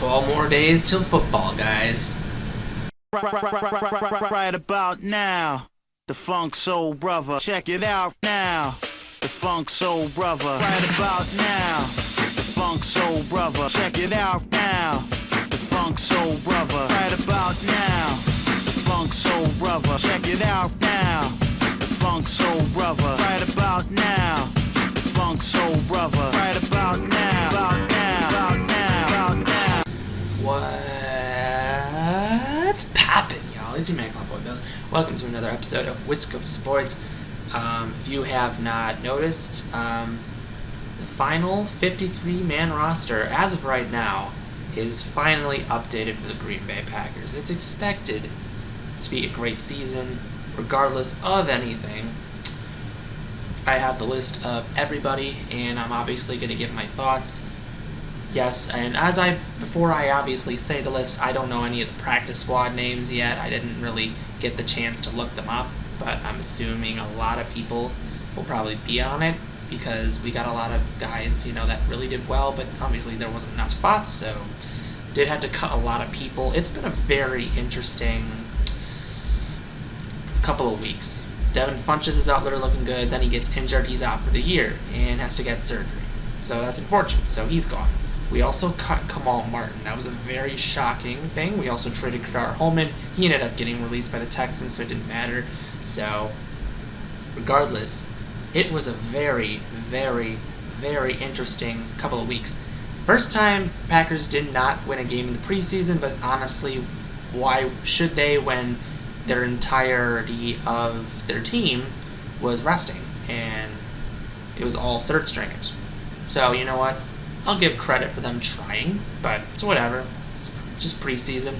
12 more days till football, guys. Right about now, the Funk Soul Brother. Check it out now, the Funk Soul Brother. Right about now, the Funk Soul Brother. Check it out now, the Funk Soul Brother. Right about now, the Funk Soul Brother. Check it out now, the Funk Soul Brother. Right about now, the Funk Soul Brother. Right about now, about now, about now, about now. What's poppin', y'all? It's your man, Club Boy Bills. Welcome to another episode of Whisk of Sports. If you have not noticed, the final 53-man roster, as of right now, is finally updated for the Green Bay Packers. It's expected to be a great season, regardless of anything. I have the list of everybody, and I'm obviously going to give my thoughts. Yes, and before I obviously say the list, I don't know any of the practice squad names yet. I didn't really get the chance to look them up, but I'm assuming a lot of people will probably be on it because we got a lot of guys, that really did well, but obviously there wasn't enough spots, so did have to cut a lot of people. It's been a very interesting couple of weeks. Devin Funchess is out there looking good, then he gets injured, he's out for the year, and has to get surgery. So that's unfortunate, so he's gone. We also cut Kamal Martin. That was a very shocking thing. We also traded Kadar Holman. He ended up getting released by the Texans, so it didn't matter. So, regardless, it was a very, very, very interesting couple of weeks. First time Packers did not win a game in the preseason, but honestly, why should they when their entirety of their team was resting? And it was all third stringers. So, you know what? I'll give credit for them trying, but it's whatever. It's just preseason.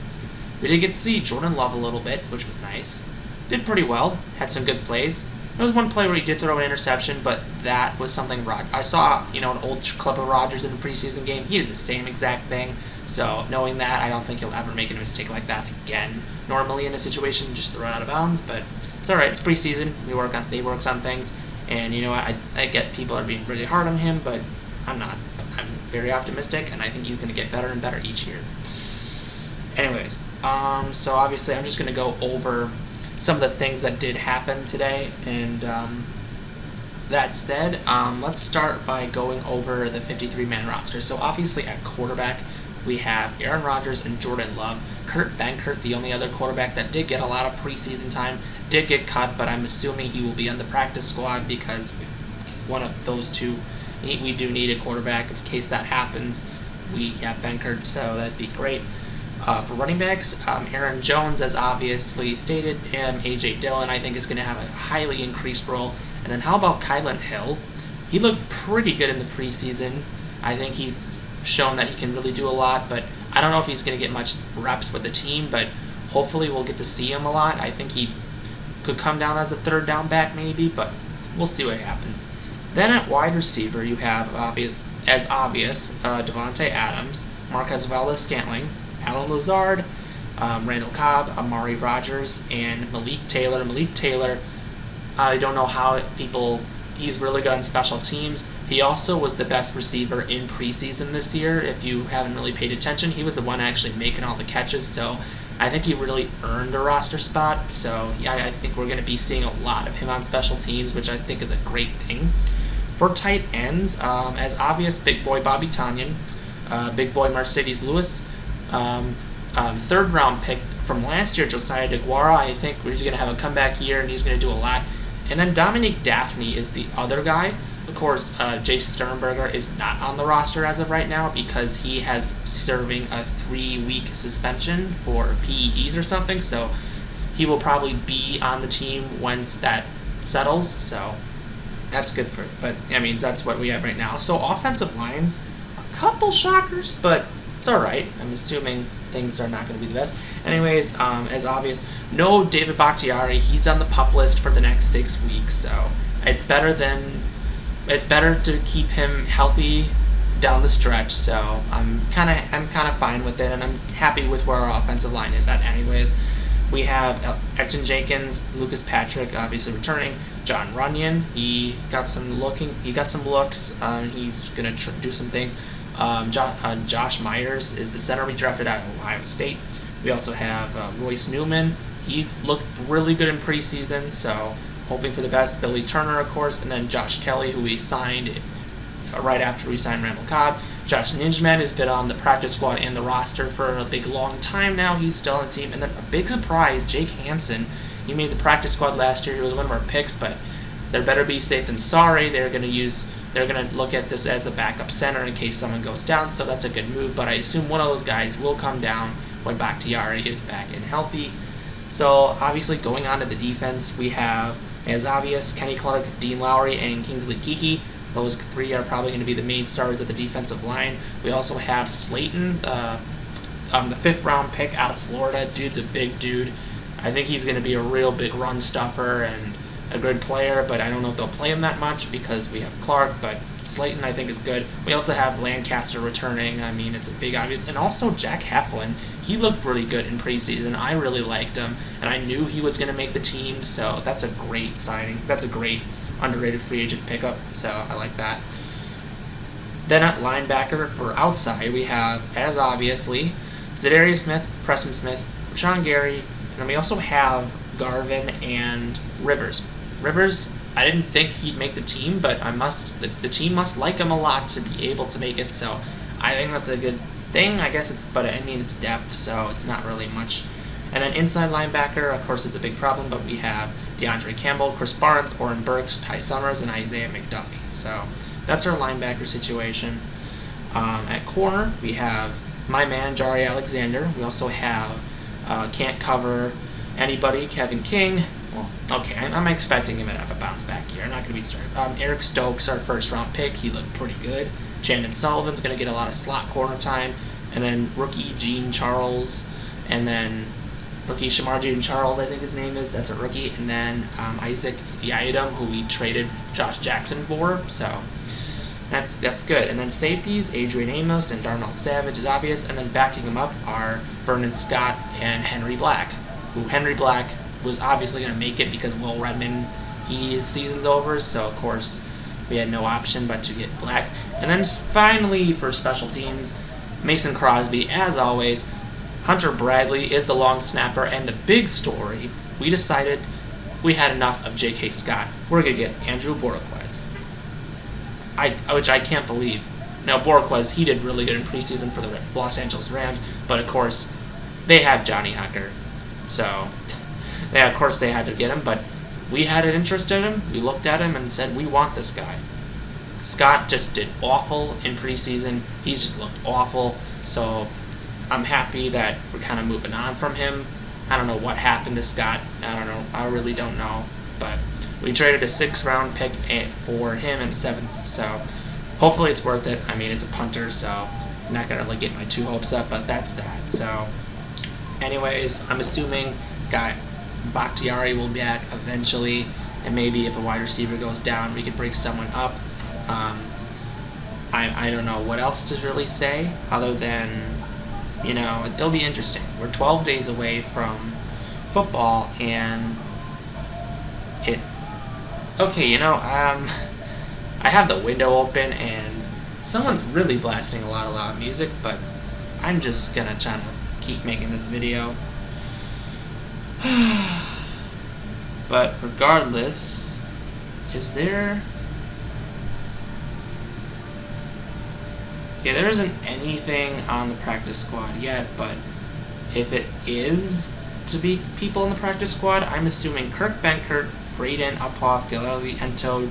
We did get to see Jordan Love a little bit, which was nice. Did pretty well. Had some good plays. There was one play where he did throw an interception, but that was something I saw, an old clip of Rodgers in the preseason game. He did the same exact thing. So knowing that, I don't think he'll ever make a mistake like that again. Normally in a situation, just throw it out of bounds, but it's all right. It's preseason. They works on things, and you know what? I get people are being really hard on him, but I'm not. I'm very optimistic, and I think he's going to get better and better each year. Anyways, so obviously I'm just going to go over some of the things that did happen today, and that said, let's start by going over the 53-man roster. So obviously at quarterback, we have Aaron Rodgers and Jordan Love. Kurt Benkert, the only other quarterback that did get a lot of preseason time, did get cut, but I'm assuming he will be on the practice squad because if one of those two, we do need a quarterback in case that happens. We have Benkert, so that'd be great. For running backs, Aaron Jones, as obviously stated, and A.J. Dillon, I think, is going to have a highly increased role. And then how about Kylan Hill? He looked pretty good in the preseason. I think he's shown that he can really do a lot, but I don't know if he's going to get much reps with the team, but hopefully we'll get to see him a lot. I think he could come down as a third down back maybe, but we'll see what happens. Then at wide receiver, you have Devontae Adams, Marquez Valdes-Scantling, Alan Lazard, Randall Cobb, Amari Rodgers, and Malik Taylor. Malik Taylor, I don't know how he's really good on special teams. He also was the best receiver in preseason this year. If you haven't really paid attention, he was the one actually making all the catches, so I think he really earned a roster spot. So yeah, I think we're going to be seeing a lot of him on special teams, which I think is a great thing. For tight ends, as obvious, big boy Bobby Tonyan, big boy Mercedes Lewis, third round pick from last year, Josiah DeGuara. I think he's going to have a comeback year and he's going to do a lot. And then Dominique Daphne is the other guy. Of course, Jay Sternberger is not on the roster as of right now because he has serving a 3-week suspension for PEDs or something. So he will probably be on the team once that settles. So that's good for it. But, I mean, that's what we have right now. So offensive lines, a couple shockers, but it's all right. I'm assuming things are not going to be the best. Anyways, as obvious, no David Bakhtiari. He's on the PUP list for the next 6 weeks. So it's better to keep him healthy down the stretch. So I'm kind of fine with it, and I'm happy with where our offensive line is at. Anyways, we have Elgton Jenkins, Lucas Patrick, obviously returning. John Runyon, he got some looks. He's gonna do some things. Josh Myers is the center we drafted out of Ohio State. We also have Royce Newman. He's looked really good in preseason, so hoping for the best. Billy Turner, of course, and then Josh Kelly, who we signed right after we signed Randall Cobb. Josh Ninjman has been on the practice squad and the roster for a big long time now. He's still on the team. And then a big surprise, Jake Hansen. He made the practice squad last year. He was one of our picks, but they're better be safe than sorry. They're going to look at this as a backup center in case someone goes down, so that's a good move. But I assume one of those guys will come down when Bakhtiari is back and healthy. So obviously going on to the defense, we have, as obvious, Kenny Clark, Dean Lowry, and Kingsley Kiki. Those three are probably going to be the main stars of the defensive line. We also have Slayton, the 5th round pick out of Florida. Dude's a big dude. I think he's going to be a real big run stuffer and a good player, but I don't know if they'll play him that much because we have Clark, but Slayton I think is good. We also have Lancaster returning. I mean, it's a big obvious. And also Jack Heflin. He looked really good in preseason. I really liked him, and I knew he was going to make the team, so that's a great signing. That's a great underrated free agent pickup, so I like that. Then at linebacker for outside, we have, as obviously, Zadarius Smith, Preston Smith, Rashawn Gary, and then we also have Garvin and Rivers. Rivers, I didn't think he'd make the team, but the team must like him a lot to be able to make it, so I think that's a good thing. I guess it's depth, so it's not really much. And then inside linebacker, of course, it's a big problem, but we have DeAndre Campbell, Chris Barnes, Oren Burks, Ty Summers, and Isaiah McDuffie. So that's our linebacker situation. At corner, we have my man, Jari Alexander. We also have can't cover anybody, Kevin King. Well, okay, I'm expecting him to have a bounce back year. I'm not going to be starting. Eric Stokes, our 1st round pick, he looked pretty good. Chandon Sullivan's going to get a lot of slot corner time. And then rookie Gene Charles, and then rookie Shamar Jaden Charles, I think his name is. That's a rookie. And then Isaac Yiadom, who we traded Josh Jackson for. So that's good. And then safeties, Adrian Amos and Darnell Savage is obvious. And then backing him up are Vernon Scott and Henry Black, who Henry Black was obviously going to make it because Will Redmond, his season's over. So, of course, we had no option but to get Black. And then finally, for special teams, Mason Crosby, as always. Hunter Bradley is the long snapper, and the big story, we decided we had enough of J.K. Scott. We're going to get Andrew Boroquez, which I can't believe. Now, Boroquez, he did really good in preseason for the Los Angeles Rams, but of course, they have Johnny Hekker. So, of course, they had to get him, but we had an interest in him. We looked at him and said, we want this guy. Scott just did awful in preseason. He's just looked awful, so I'm happy that we're kind of moving on from him. I don't know what happened to Scott. I don't know. I really don't know. But we traded a 6th round pick for him in the 7th. So hopefully it's worth it. I mean, it's a punter, so I'm not going to get my too hopes up, but that's that. So anyways, I'm assuming Bakhtiari will be back eventually. And maybe if a wide receiver goes down, we could break someone up. I don't know what else to really say other than, it'll be interesting. We're 12 days away from football, and I have the window open, and someone's really blasting a lot of loud music, but I'm just going to try to keep making this video. But regardless, there isn't anything on the practice squad yet, but if it is to be people in the practice squad, I'm assuming Kirk Benkert, Braden Uphoff, Gillespie, Ento,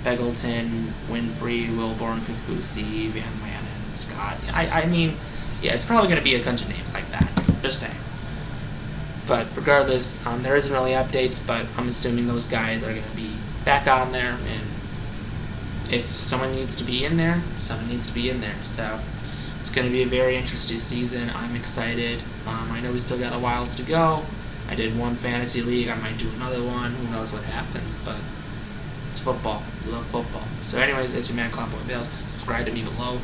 Beggleton, Winfrey, Wilborn, Kafusi, Van Manen, Scott. I mean, it's probably going to be a bunch of names like that. Just saying. But regardless, there isn't really updates, but I'm assuming those guys are going to be back on there, and if someone needs to be in there, someone needs to be in there. So it's going to be a very interesting season. I'm excited. I know we still got a while to go. I did one fantasy league. I might do another one. Who knows what happens, but it's football. I love football. So anyways, it's your man, Cloudboy Bales. Subscribe to me below.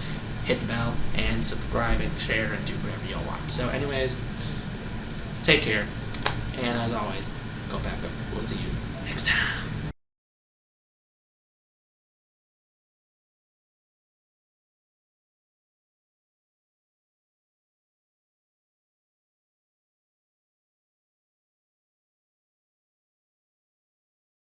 Hit the bell, and subscribe and share and do whatever you want. So anyways, take care. And as always, go back up. We'll see you next time.